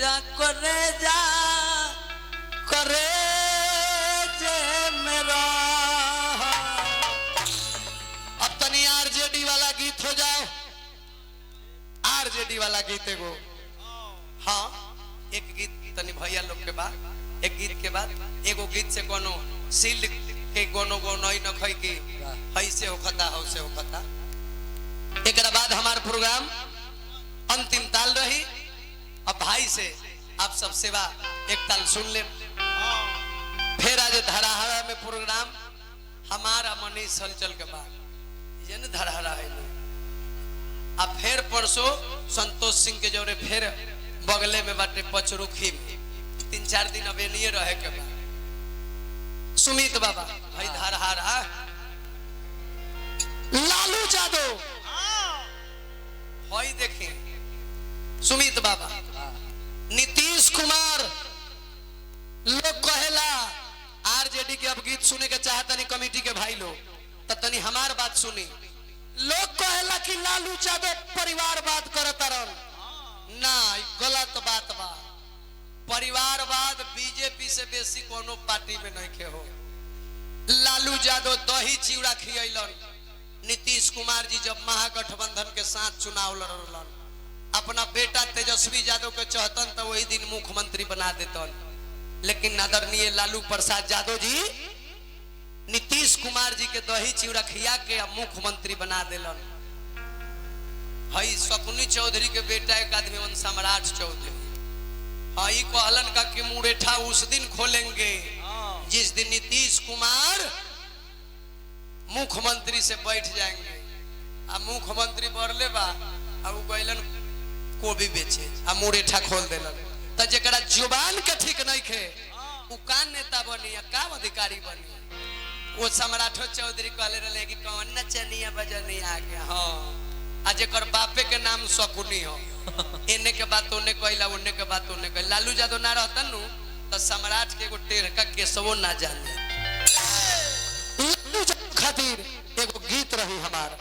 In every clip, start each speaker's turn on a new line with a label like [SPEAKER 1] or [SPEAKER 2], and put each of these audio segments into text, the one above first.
[SPEAKER 1] जा करे जे मेरा। अब तनी आरजेडी वाला गीत हो जाओ, आरजेडी वाला गीत एगो। हाँ एक गीत तनी भैया लोग के बाद, एक गीत के बाद एगो गीत से कोनो सील्ड के कोनो गोनोई न खई की हई से होखता हो से होखता। एकरा बाद हमार प्रोग्राम अंतिम ताल रही। अब भाई से आप सब सेवा एक ताल सुन ले, फिर आज धराहरा में प्रोग्राम हमारा मनीष हलचल के बाद ये न धराहरा है। अब फिर परसों संतोष सिंह के जोरे फिर बगले में बाटे पचरुखी में 3-4 दिन अब नहीं रहे के बाद सुमित बाबा भाई धराहरा लालू यादव भाई देखे सुमित बाबा नीतीश कुमार लोग कहेला आरजेडी के अब गीत सुने के चाहता नहीं कमेटी के भाई लोग तो तनी हमार बात सुनी। लोग कहेला कि लालू यादव परिवारवाद करता रन ना, गलत बात बा। परिवारवाद बीजेपी से बेसी कोनो पार्टी में नहीं के हो। लालू यादव दही चिवड़ा खियलन, नीतीश कुमार जी जब महागठबंधन के साथ चुनाव लड़लन अपना बेटा तेजस्वी यादव के चाहतन तो वही दिन मुख्यमंत्री बना देतन। लेकिन आदरणीय लालू प्रसाद यादव जी नीतीश कुमार जी के दही चिवड़ा खिया के मुख्यमंत्री बना देलन। हई शकुनी चौधरी के बेटा एक आदमी वन सम्राट चौधरी हई कहलन का कि मुरेठा उस दिन खोलेंगे जिस दिन नीतीश कुमार मुख्यमंत्री से बैठ जाएंगे। अब मुख्यमंत्री बढ़ले बा अब कहलन को भी बेचे आ मुरेठा खोल देलन। तो जरा जुबान के ठीक नहीं खे उ का नेता बनी का अधिकारी बनी। वो सम्राठो चौधरी कहले रहे कि कौन नचनिया बजनिया आ गया। हाँ आज एक बापे के नाम शकुनी हो इन्ने के बात उन्ने कहला उन्ने के बात उन्ने कह। लालू यादव ना रहता नु तो सम्राट के एगो टेढ़ का केसवो ना जाने। खातिर एगो गीत रही हमारा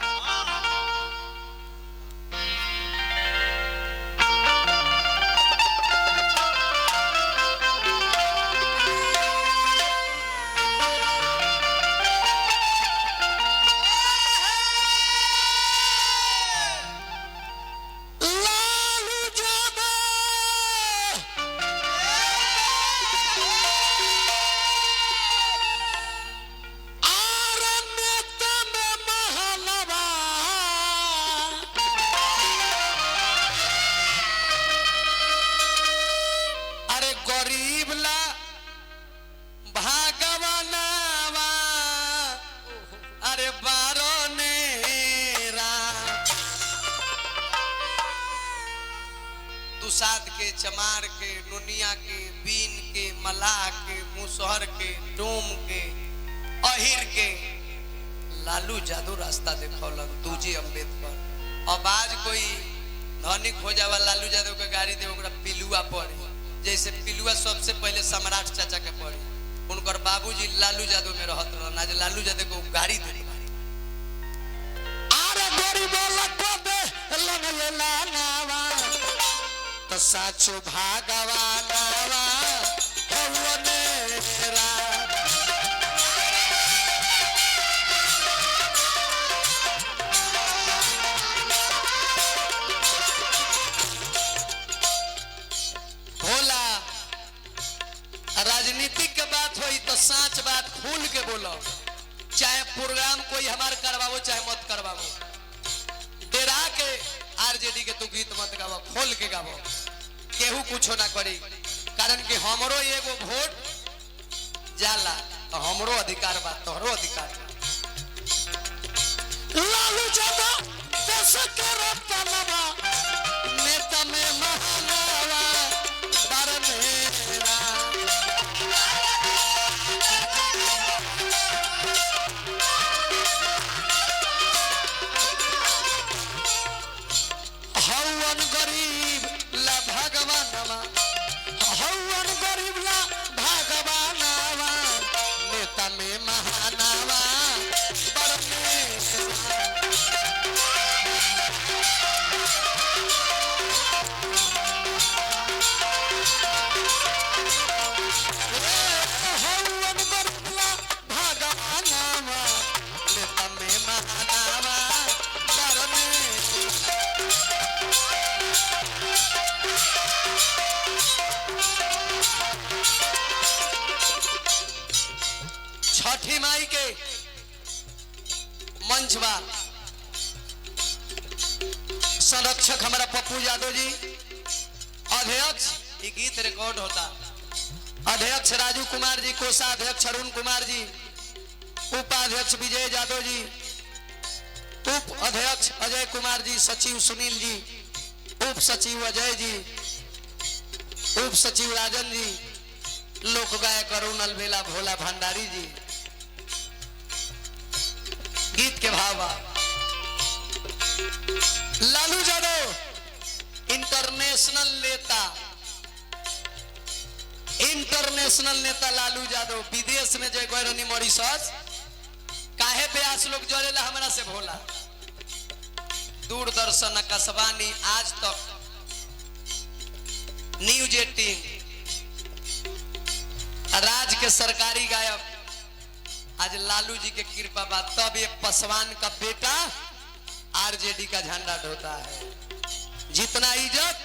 [SPEAKER 1] चमार के नुनिया के बीन के मलाह के मुसहर के डोम के अहिर के लालू यादव रास्ता देखौलन तुझे अम्बेडकर। अब आज कोई धनिक हो जावा लालू यादव के गाड़ी दे ओकरा पिलुआ पड़ी जैसे पिलुआ सबसे पहले सम्राट चाचा के पड़ी उनकर बाबूजी लालू यादव में रहत रहन। आज लालू यादव को गाड़ी दे अरे गरीब लको दे लगले लानावा तो साचो भागवानावा हवनेरा। भोला राजनीति के बात होई तो सच बात खुल के बोलो, चाहे प्रोग्राम कोई हमार करवाओ चाहे मत करवाओ। डेरा के आरजेडी के तू गीत मत गावो, खोल के गावो, केहू कुछो ना करी। कारण कि हमरो एगो वोट जाला तो हमरो अधिकार बा तोहरो अधिकार। लालू यादव देश के रत्नवा नेता में महानवा बरनेरा। हवन गरीब ला भगवानवा हवन गरीब ला भगवानवा नेता में महानवा बरनेरा। माई के मंच बा संरक्षक हमारा पप्पू यादव जी, अध्यक्ष ये गीत रिकॉर्ड होता, अध्यक्ष राजू कुमार जी, कोषाध्यक्ष अरुण कुमार जी, उपाध्यक्ष विजय यादव जी, उप अध्यक्ष अजय कुमार जी, सचिव सुनील जी, उप सचिव अजय जी, उप सचिव राजन जी, लोक गायक अरुण अलबेला भोला भंडारी जी। गीत के भाव लालू यादव इंटरनेशनल नेता, इंटरनेशनल नेता लालू यादव विदेश में जय गौरनी मॉरिशस काहे ब्यास लोग जोड़ेला हमरा से भोला। दूरदर्शन, आकाशवाणी, आज तक, न्यूज 18, राज के सरकारी गायक, आज लालू जी के कृपा बात, तब ये पासवान का बेटा आरजेडी का झंडा ढोता है। जितना इज्जत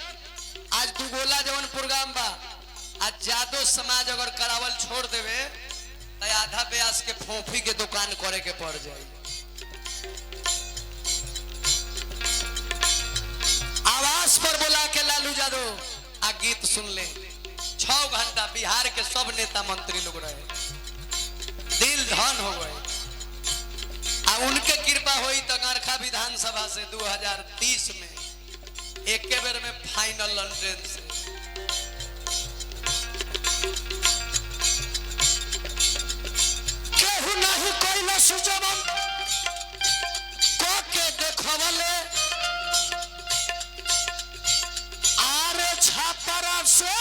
[SPEAKER 1] आज दुगोला जवन प्रोग्राम बा, आज जादो समाज अगर करावल छोड़ देवे तो आधा ब्यास के फोफी के दुकान करे के पड़ जाए। आवाज पर बुला के लालू यादव आ गीत सुन ले। 6 घंटा बिहार के सब नेता मंत्री लोग रहे, दिल धन हो गए। आ उनके कृपा हुई तो गरखा विधानसभा से 2030 में एक बेर में फाइनल लॉन्ड्रेन से केहू नहीं कोई न सुजवन को के देखवले आरे छापरा से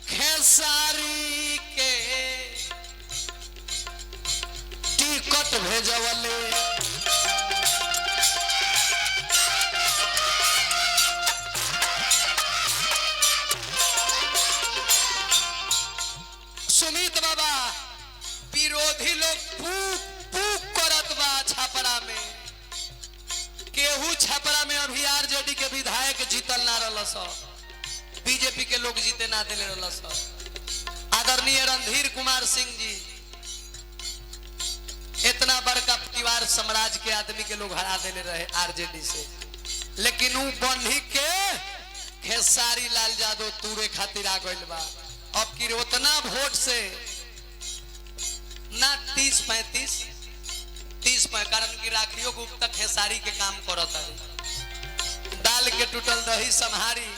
[SPEAKER 1] खेसारी के टिकट भेजवले। सुमित बाबा विरोधी लोग पूक पूक करत बा छापरा में, केहू छापरा में अभी आरजेडी के विधायक जीतल ना रहलस, बीजेपी के लोग जीते ना दिले रहलस। आदरणीय रणधीर कुमार सिंह जी, इतना बड़का परिवार साम्राज्य के आदमी के लोग हरा देले रहे आरजेडी से, लेकिन वो बंधी के खेसारी लाल यादव तूरे खातिर आ गइल बा। अब की उतना वोट से ना 30-35 कारण की राखियों गुप्ता खेसारी के काम करता है। दाल के टूटल दही संहारी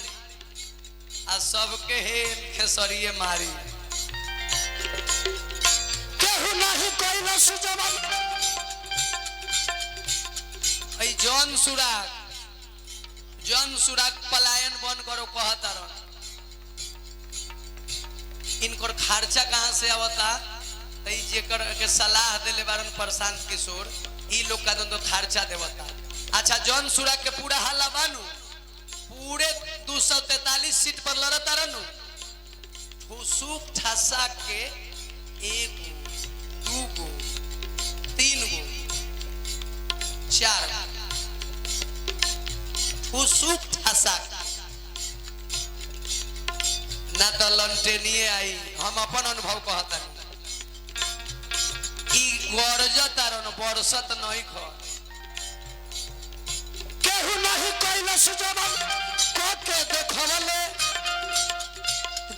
[SPEAKER 1] आ सबके हे खेसरिये मारी। केहू नहीं कोई न सुजवन ऐ जौन सुराग पलायन बन करो कहता रह। इनकर खर्चा कहां से आवता, जेकर के सलाह देले बारन प्रशांत किशोर, ई लोग का दो खर्चा देवता। अच्छा जौन सुराग के पूरा हल्ला बानू, पूरे 243 सीट पर लड़ता रहनु, ठुसुक ठसा के 1 2 गो 3 गो 4 ठुसुक ठसा ना तो लंटेनिए आई। हम अपन अनुभव कहता गरजतारन बरसत नहीं ख केहू नहीं कोई न सुजवन को के देखवले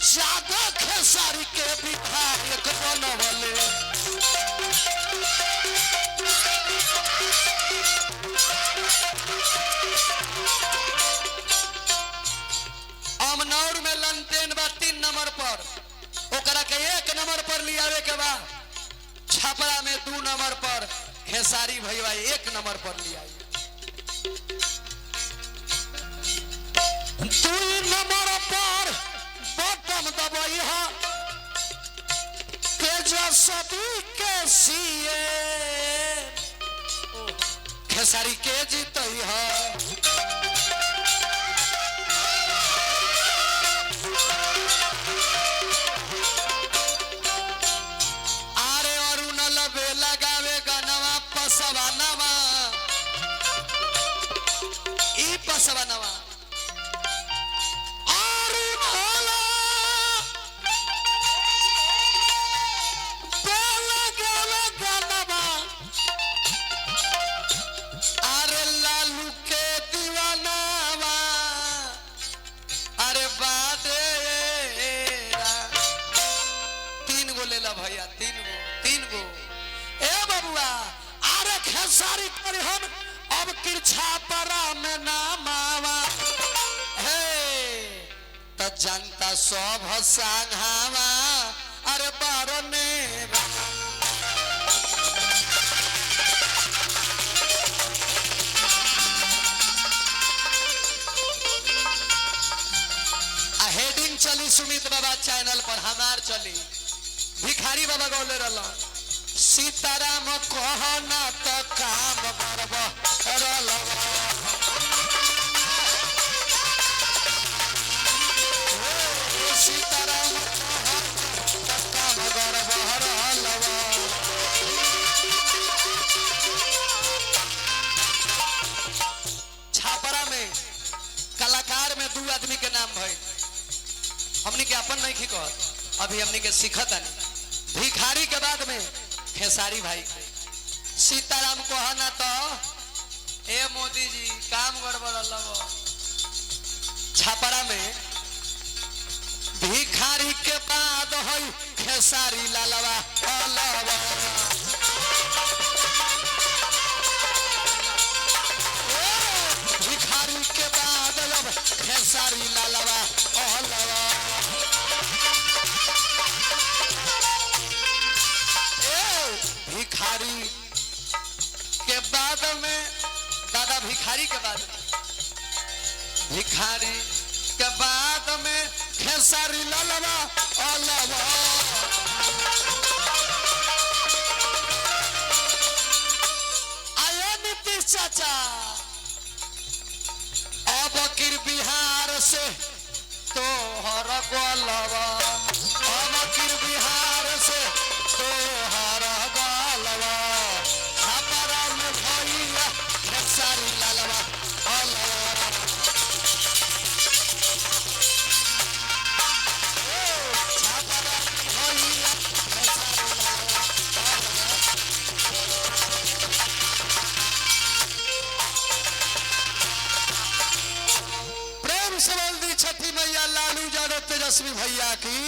[SPEAKER 1] ज्यादा खेसारी के विधायक बनवले। अमनौर में लंटेन बा 3 नंबर पर, ओकरा के 1 नंबर पर लियावे के बा। छपरा में 2 नंबर पर खेसारी भैया 1 नंबर पर लिया। 2 नंबर पर बटन दबाई है तेजस्वी के सीए, खेसारी के जीतई है। पसवानवा अरुण होला बोला गला जनता सब संघावा अरे बारने हेडिंग चली सुमित बाबा चैनल पर हमार चली भिखारी बाबा गौले रहा सीताराम कहना तो काम करब सीताराम काम करब छापरा में कलाकार में 2 आदमी के नाम भाई हमनी के अपन नहीं कहत अभी हमनी के सीखत नहीं भिखारी के बाद में खेसारी भाई सीताराम कहना तो ए मोदी जी काम गड़बड़ लग छापरा में भिखारी के बाद है खेसारी लालवा भिखारी के बाद अब खेसारी लालवा भिखारी के बाद में दादा भिखारी के बाद भिखारी के बाद में खेसारी लालवा आया नीतीश चाचा अब किर बिहार से तो हर गोलवा अब किर बिहार से तो हर गोलवा छापरा में भैया खेसारी लालवा छापरा भैया खेसारी लालवा प्रेम से बोल दी छठी मैया लालू यादव तेजस्वी भैया की।